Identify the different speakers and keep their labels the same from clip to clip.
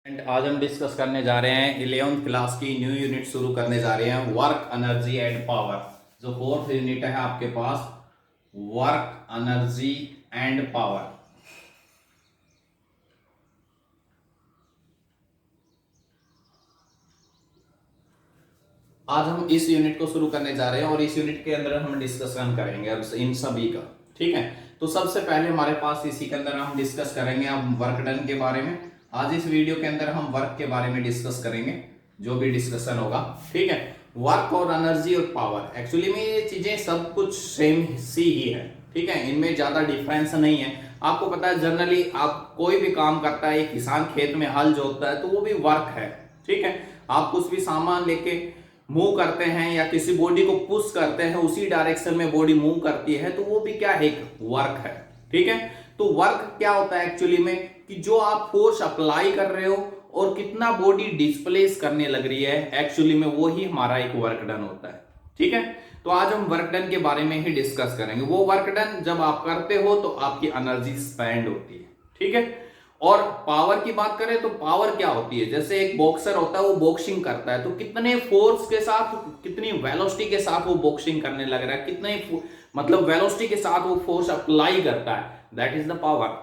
Speaker 1: आज हम डिस्कस करने जा रहे हैं 11th क्लास की न्यू यूनिट शुरू करने जा रहे हैं वर्क एनर्जी एंड पावर। जो फोर्थ यूनिट है आपके पास वर्क एनर्जी एंड पावर। आज हम इस यूनिट को शुरू करने जा रहे हैं और इस यूनिट के अंदर हम डिस्कशन करेंगे अब इन सभी का। ठीक है, तो सबसे पहले हमारे पास इसी के अंदर हम डिस्कस करेंगे अब वर्क डन के बारे में। आज इस वीडियो के अंदर हम वर्क के बारे में डिस्कस करेंगे, जो भी डिस्कशन होगा। ठीक है, वर्क और एनर्जी और पावर एक्चुअली में ये चीजें सब कुछ सेम सी ही है। ठीक है, इनमें ज्यादा डिफरेंस नहीं है। आपको पता है जनरली आप कोई भी काम करता है, एक किसान खेत में हल जोतता है तो वो भी वर्क है। ठीक है, आप कुछ भी सामान लेके मूव करते हैं या किसी बॉडी को पुश करते हैं, उसी डायरेक्शन में बॉडी मूव करती है तो वो भी क्या है, एक वर्क है। ठीक है, तो वर्क क्या होता है एक्चुअली में कि जो आप फोर्स अप्लाई कर रहे हो और कितना बॉडी डिस्प्लेस करने लग रही है, एक्चुअली में वो ही हमारा एक वर्क डन होता है। ठीक है, तो आज हम वर्क डन के बारे में ही डिस्कस करेंगे। वो वर्क डन जब आप करते हो तो आपकी एनर्जी स्पेंड होती है। ठीक है, और पावर की बात करें तो पावर क्या होती है, जैसे एक बॉक्सर होता है वो बॉक्सिंग करता है तो कितने फोर्स के साथ, कितनी वेलोसिटी के साथ वो बॉक्सिंग करने लग रहा है, कितने मतलब वेलोसिटी के साथ वो फोर्स अप्लाई करता है, दैट इज द पावर।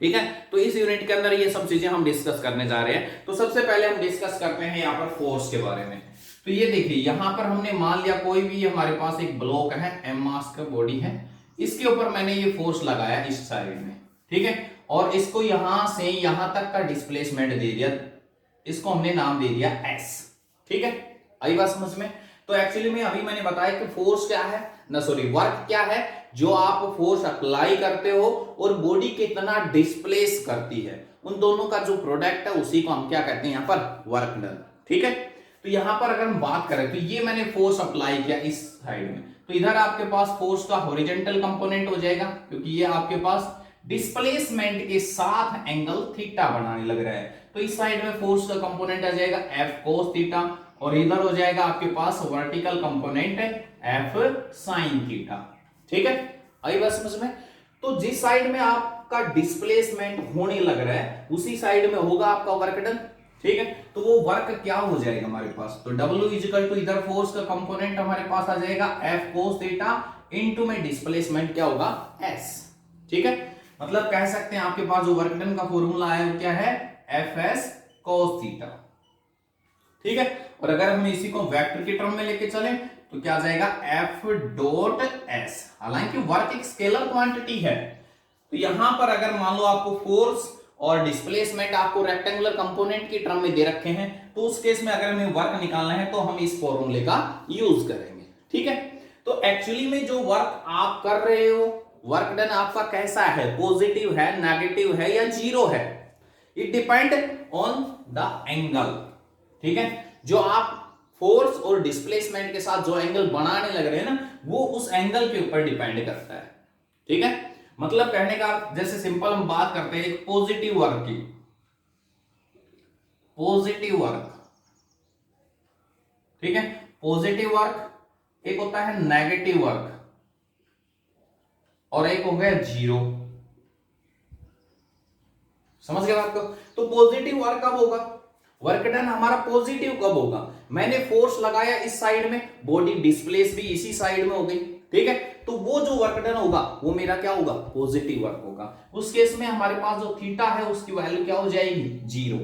Speaker 1: ठीक है, तो इस यूनिट के अंदर ये सब चीजें हम डिस्कस करने जा रहे हैं। तो सबसे पहले हम डिस्कस करते हैं यहाँ पर फोर्स के बारे में। तो ये देखिए यहाँ पर हमने मान लिया कोई भी हमारे पास एक ब्लॉक है, एम मास का बॉडी है, इसके ऊपर मैंने ये फोर्स लगाया इस साइड में। ठीक है, और इसको यहां से यहां तक का डिस्प्लेसमेंट दे दिया, इसको हमने नाम दे दिया एस। ठीक है, आई बात समझ में। तो एक्चुअली में अभी मैंने बताया कि फोर्स क्या है ना, सॉरी वर्क क्या है, जो आप फोर्स अप्लाई करते हो और बॉडी कितना डिस्प्लेस करती है, उन दोनों का जो प्रोडक्ट है उसी को हम क्या कहते हैं यहाँ पर वर्क डन। ठीक है, तो यहां पर अगर हम बात करें तो ये मैंने फोर्स अप्लाई किया इस साइड में, तो इधर आपके पास फोर्स का हॉरिजॉन्टल कंपोनेंट हो जाएगा, क्योंकि ये आपके पास डिस्प्लेसमेंट के साथ एंगल थीटा बनाने लग रहा है। तो इस साइड में फोर्स का कंपोनेंट आ जाएगा एफ कोस थीटा, और इधर हो जाएगा आपके पास vertical component F sine theta. ठीक है, आई बात समझ में। तो जिस साइड में आपका डिस्प्लेसमेंट होने लग रहा है उसी साइड में होगा आपका वर्क डन। ठीक है, तो वो वर्क क्या हो जाएगा हमारे पास, तो W इजिकल टू इधर फोर्स का कंपोनेंट हमारे पास आ जाएगा एफ कोस थीटा इनटू में डिस्प्लेसमेंट क्या होगा एस। ठीक है, मतलब कह सकते हैं आपके पास जो वर्क डन का फॉर्मूला है वो क्या है, एफ एस कोस थीटा। ठीक है, और अगर हम इसी को वेक्टर के टर्म में लेके चले तो क्या आ जाएगा एफ डॉट एस। हालांकि वर्क एक स्केलर क्वांटिटी है, तो यहां पर अगर मान लो आपको फोर्स और डिस्प्लेसमेंट आपको रेक्टेंगुलर कंपोनेंट की टर्म में दे रखे हैं, तो उस केस में अगर हमें वर्क निकालना है तो हम इस फॉर्मूले का यूज करेंगे। ठीक है, तो एक्चुअली में जो वर्क आप कर रहे हो, वर्क डन आपका कैसा है, पॉजिटिव है, नेगेटिव है या जीरो है, it depend on the angle. ठीक है, जो आप फोर्स और डिस्प्लेसमेंट के साथ जो एंगल बनाने लग रहे हैं ना, वो उस एंगल के ऊपर डिपेंड करता है। ठीक है, मतलब कहने का जैसे सिंपल हम बात करते हैं एक पॉजिटिव वर्क की, पॉजिटिव वर्क। ठीक है, पॉजिटिव वर्क एक होता है नेगेटिव वर्क और एक हो गया जीरो। समझ गए बात को। तो पॉजिटिव वर्क कब होगा, वर्क डन हमारा पॉजिटिव कब होगा, मैंने फोर्स लगाया इस साइड में, बॉडी डिस्प्लेस भी इसी साइड में हो गई। ठीक है, तो वो जो वर्क डन होगा वो मेरा क्या होगा, पॉजिटिव वर्क होगा। उस केस में हमारे पास जो थीटा है उसकी वैल्यू क्या हो जाएगी, जीरो।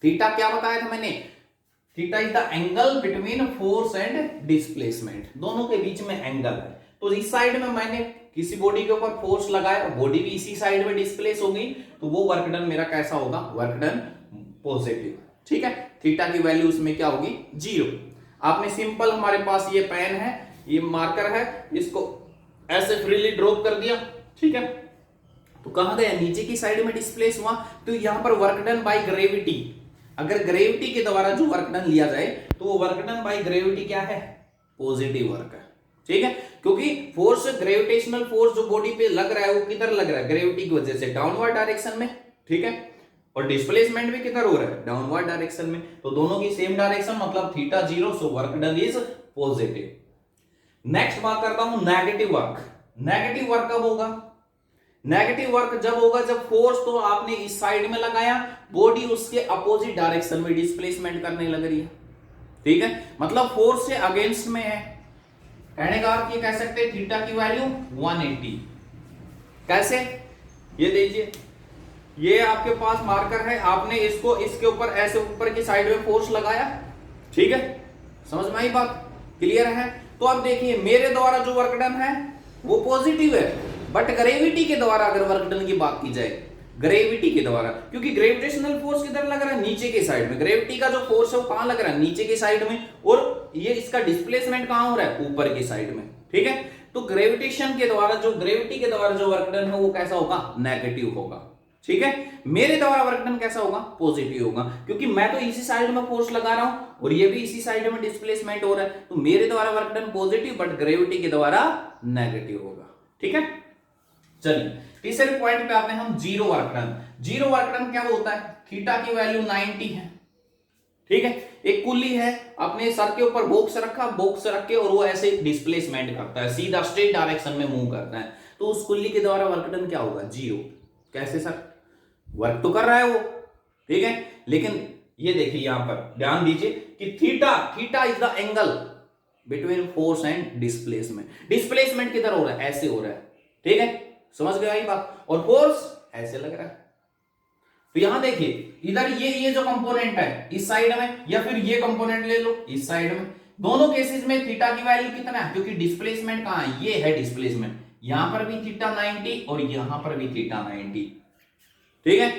Speaker 1: थीटा क्या बताया था मैंने, theta is the angle between force and displacement, दोनों के बीच में एंगल है। तो इस साइड में मैंने किसी बॉडी के ऊपर फोर्स लगाया, बॉडी भी इसी साइड में डिस्प्लेस हो गई, तो वो वर्क डन मेरा कैसा होगा, वर्क डन पॉजिटिव। ठीक है, थीटा की वैल्यू उसमें क्या होगी, जीरो। आपने सिंपल, हमारे पास ये पेन है, ये मार्कर है, इसको ऐसे फ्रीली ड्रॉप कर दिया। ठीक है, तो कहां गया, नीचे की साइड में डिस्प्लेस हुआ, तो यहां पर वर्क डन बाय ग्रेविटी, अगर ग्रेविटी के द्वारा जो वर्क डन लिया जाए तो वो वर्क डन बाय ग्रेविटी क्या है, पॉजिटिव वर्क है। ठीक है, क्योंकि फोर्स, ग्रेविटेशनल फोर्स जो बॉडी पे लग रहा है वो किधर लग रहा है, ग्रेविटी की वजह से डाउनवर्ड डायरेक्शन में। ठीक है, और डिस्प्लेसमेंट भी किधर हो रहा है, डाउनवर्ड डायरेक्शन में, तो दोनों की सेम डायरेक्शन, मतलब theta zero, so work done is positive. Next बात करता हूं नेगेटिव वर्क। नेगेटिव वर्क कब होगा, नेगेटिव वर्क जब होगा जब फोर्स तो आपने इस साइड में लगाया, बॉडी उसके अपोजिट डायरेक्शन में डिस्प्लेसमेंट करने लग रही है। ठीक है, मतलब फोर्स से अगेंस्ट में है। कहने का अर्थ ये कह सकते हैं थीटा की वैल्यू 180। कैसे, ये देखिए, ये आपके पास मार्कर है, आपने इसको इसके ऊपर ऐसे ऊपर की साइड में फोर्स लगाया। ठीक है, समझ में आई बात, क्लियर है। तो अब देखिए मेरे द्वारा जो वर्क डन है वो पॉजिटिव है, बट ग्रेविटी के द्वारा अगर वर्क डन की बात की जाए, ग्रेविटी के द्वारा, क्योंकि ग्रेविटेशनल फोर्स किधर लग रहा है, नीचे के साइड में। ग्रेविटी का जो फोर्स है वो कहां लग रहा है, नीचे के साइड में, और ये इसका डिस्प्लेसमेंट कहां हो रहा है, ऊपर की साइड में। ठीक है, तो ग्रेविटेशन के द्वारा जो ग्रेविटी के द्वारा जो वर्क डन है वो कैसा होगा, नेगेटिव होगा। ठीक है, मेरे द्वारा वर्क डन कैसा होगा, पॉजिटिव होगा, क्योंकि मैं तो इसी साइड में फोर्स लगा रहा हूं और ये भी इसी साइड में डिस्प्लेसमेंट हो रहा है, तो मेरे द्वारा work done positive, but gravity के द्वारा नेगेटिव होगा। ठीक है, चलिए तीसरे पॉइंट पे आते हैं हम, zero work done. Zero work done क्या होता है, थीटा की वैल्यू 90 है। ठीक है, एक कुल्ली है, अपने सर के ऊपर बॉक्स रखा, बॉक्स रख के और वो ऐसे डिस्प्लेसमेंट करता है, सीधा स्ट्रेट डायरेक्शन में मूव करता है, तो उस कुल्ली के द्वारा वर्क डन क्या होगा, जीरो। कैसे सर, वर्क तो कर रहा है वो, ठीक है, लेकिन ये देखिए यहां पर ध्यान दीजिए कि theta is the angle between force and displacement. Displacement किधर हो रहा है, ऐसे हो रहा है। ठीक है, समझ गए आई बात, और फोर्स ऐसे लग रहा है। तो यहां देखिए इधर ये जो कंपोनेंट है इस साइड में, या फिर ये कंपोनेंट ले लो इस साइड में, दोनों केसेस में थीटा की वैल्यू कितना है, क्योंकि डिस्प्लेसमेंट कहां है, ये है डिस्प्लेसमेंट, यहां पर भी थीटा 90 और यहां पर भी थीटा 90। ठीक है,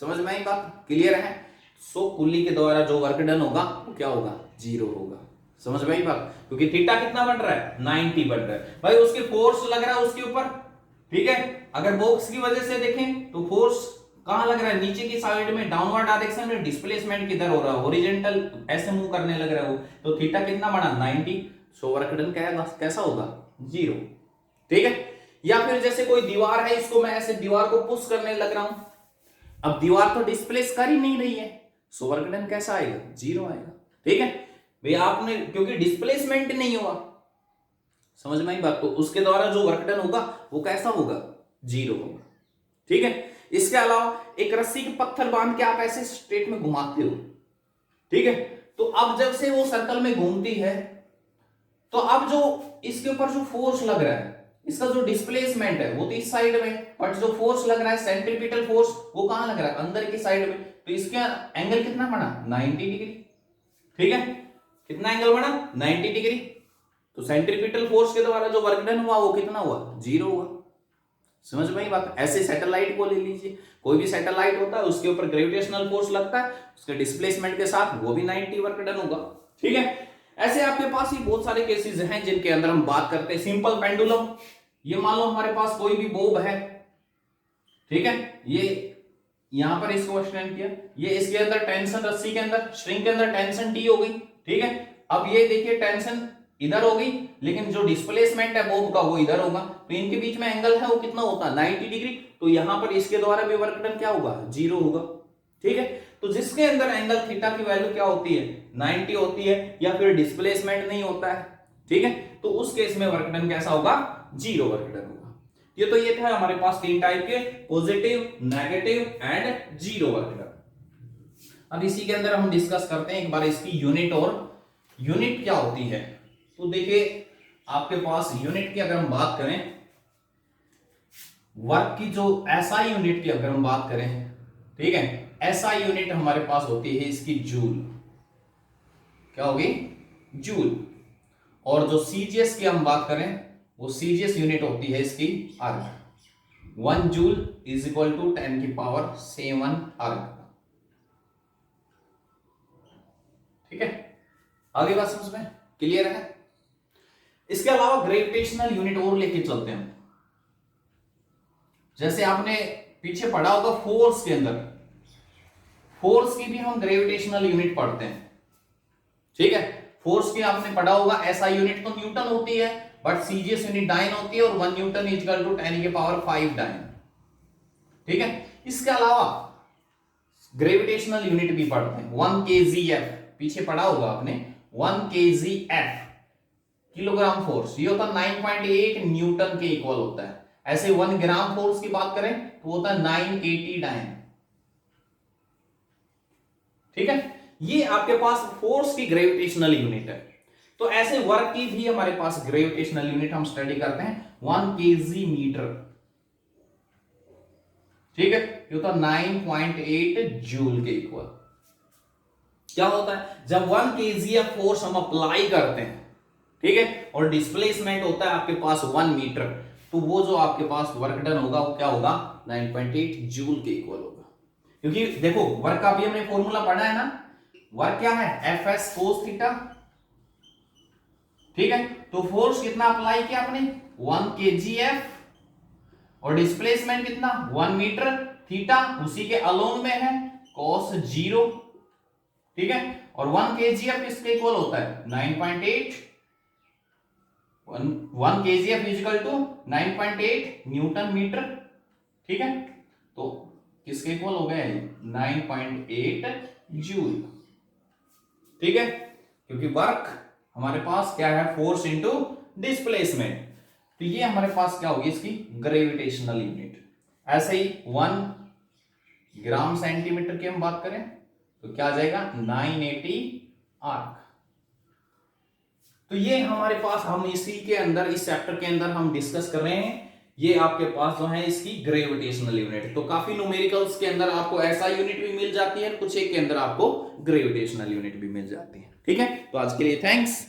Speaker 1: समझ में आई बात, क्लियर है। सो कुल्ली के द्वारा जो वर्क डन होगा वो क्या होगा, जीरो होगा। समझ में आई बात, क्योंकि थीटा कितना बढ़ रहा है, 90 बढ़ रहा है भाई, उसके फोर्स लग रहा है उसके ऊपर। ठीक है, अगर बॉक्स की वजह से देखें तो फोर्स कहां लग रहा है, नीचे की साइड में, डाउनवर्ड डायरेक्शन में। डिस्प्लेसमेंट किधर हो रहा है, हॉरिजॉन्टल ऐसे मूव करने लग रहा है वो, तो थीटा कितना बना, 90। सो वर्क डन कैसा होगा, जीरो। ठीक है, या फिर जैसे कोई दीवार है, इसको मैं ऐसे दीवार को पुश करने लग रहा हूं, अब दीवार तो डिस्प्लेस कर ही नहीं रही है, सो वर्क डन कैसा आएगा, जीरो आएगा। ठीक है भाई, आपने क्योंकि डिस्प्लेसमेंट नहीं हुआ, समझ में आई बात, तो उसके द्वारा जो वर्क डन होगा वो कैसा होगा, जीरो होगा। ठीक है, इसके अलावा एक रस्सी के पत्थर बांध के आप ऐसे स्ट्रेट में घुमाते हो। ठीक है, तो अब जब से वो सर्कल में घूमती है, तो अब जो इसके ऊपर जो फोर्स लग रहा है, इसका जो डिस्प्लेसमेंट है वो तो इस साइड में, बट जो फोर्स लग रहा है सेंट्रीपिटल फोर्स वो कहां लग रहा है, अंदर की साइड में, तो इसका एंगल कितना बना, 90 डिग्री। ठीक है, कितना एंगल बना, 90 डिग्री। तो सेंट्रीपिटल फोर्स के द्वारा जो वर्क डन हुआ वो कितना हुआ, जीरो हुआ। समझ में आई बात। ऐसे सैटेलाइट को ले लीजिए, कोई भी सैटेलाइट होता है उसके ऊपर ग्रेविटेशनल फोर्स लगता है, उसके डिस्प्लेसमेंट के साथ वो भी 90 वर्क डन होगा। ठीक है, ऐसे आपके पास ही बहुत सारे केसेस हैं जिनके अंदर हम बात करते हैं। सिंपल पेंडुलम, ये मान लो हमारे पास कोई भी बोब है, ठीक है, ये यहां पर इसको एक्सटेंड किया, ये इसके अंदर टेंशन, रस्सी के अंदर, स्ट्रिंग के अंदर टेंशन टी हो गई। ठीक है, अब ये देखिए टेंशन इधर हो गई, लेकिन जो डिस्प्लेसमेंट है बोब का वो इधर होगा, तो इनके बीच में एंगल है वो कितना होता है, 90 डिग्री। तो यहां पर इसके द्वारा भी वर्क डन क्या होगा, जीरो होगा। ठीक है, तो जिसके अंदर एंगल थीटा की वैल्यू क्या होती है, 90 होती है, या फिर डिस्प्लेसमेंट नहीं होता है, ठीक है, तो उस केस में वर्क डन कैसा होगा, जीरो वर्क डन होगा। ये था हमारे पास तीन टाइप के, positive, negative and zero work done. अब इसी के अंदर हम डिस्कस करते हैं एक बार इसकी यूनिट, और यूनिट क्या होती है। तो देखिए आपके पास यूनिट की अगर हम बात करें, वर्क की जो एसआई यूनिट की अगर हम बात करें, ठीक है, एसआई यूनिट हमारे पास होती है इसकी जूल। क्या होगी, जूल। और जो सीजीएस की हम बात करें, वो सीजीएस यूनिट होती है इसकी अर्ग। 1 जूल इज इक्वल टू 10⁷ अर्ग। ठीक है, आगे बात समझ में क्लियर है। इसके अलावा ग्रेविटेशनल यूनिट और लेके चलते हैं। जैसे आपने पीछे पढ़ा होगा फोर्स के अंदर, फोर्स की भी हम ग्रेविटेशनल यूनिट पढ़ते हैं। ठीक है, फोर्स की आपने पढ़ा होगा एसआई यूनिट तो न्यूटन होती है, बट सीजीएस यूनिट डाइन होती है, और 1 newton is equal to 10⁵ dyne. ठीक है, इसके अलावा ग्रेविटेशनल यूनिट भी पढ़ते हैं। 1 kgf, पीछे पढ़ा होगा आपने, 1 kgf किलोग्राम फोर्स, ये होता है 9.8 न्यूटन के इक्वल होता है। ऐसे 1 ग्राम फोर्स की बात करें तो होता है 980 डायन। ठीक है, ये आपके पास फोर्स की ग्रेविटेशनल यूनिट है। तो ऐसे वर्क की भी हमारे पास ग्रेविटेशनल यूनिट हम स्टडी करते हैं 1 केजी मीटर। ठीक है, ये होता है 9.8 जूल के इक्वल। क्या होता है जब 1 केजी ऑफ फोर्स हम अप्लाई करते हैं, ठीक है, और डिस्प्लेसमेंट होता है आपके पास 1 मीटर, तो वो जो आपके पास वर्क डन होगा वो क्या होगा 9.8 जूल के इक्वल होगा। क्योंकि देखो वर्क का भी हमने फॉर्मूला पढ़ा है ना, वर्क क्या है एफ एस कोस थीटा। ठीक है, तो फोर्स कितना अप्लाई किया आपने 1 kgf और डिस्प्लेसमेंट कितना 1 मीटर, थीटा उसी के अलोन में है cos 0। ठीक है, और 1 kgf किसके इक्वल होता है 9.8, 1 kgf equal to 9.8 newton metre. ठीक है, तो किसके इक्वल हो गया 9.8 जूल। ठीक है, क्योंकि वर्क हमारे पास क्या है फोर्स इनटू डिस्प्लेसमेंट, तो ये हमारे पास क्या होगी इसकी ग्रेविटेशनल यूनिट। ऐसे ही 1 ग्राम सेंटीमीटर की हम बात करें तो क्या आ जाएगा 980 आर्क। तो ये हमारे पास हम इसी के अंदर इस चैप्टर के अंदर हम डिस्कस कर रहे हैं, ये आपके पास जो है इसकी ग्रेविटेशनल यूनिट। तो काफी न्यूमेरिकल्स के अंदर आपको ऐसा यूनिट भी मिल जाती है, कुछ एक के अंदर आपको ग्रेविटेशनल यूनिट भी मिल जाती है। ठीक है, तो आज के लिए थैंक्स।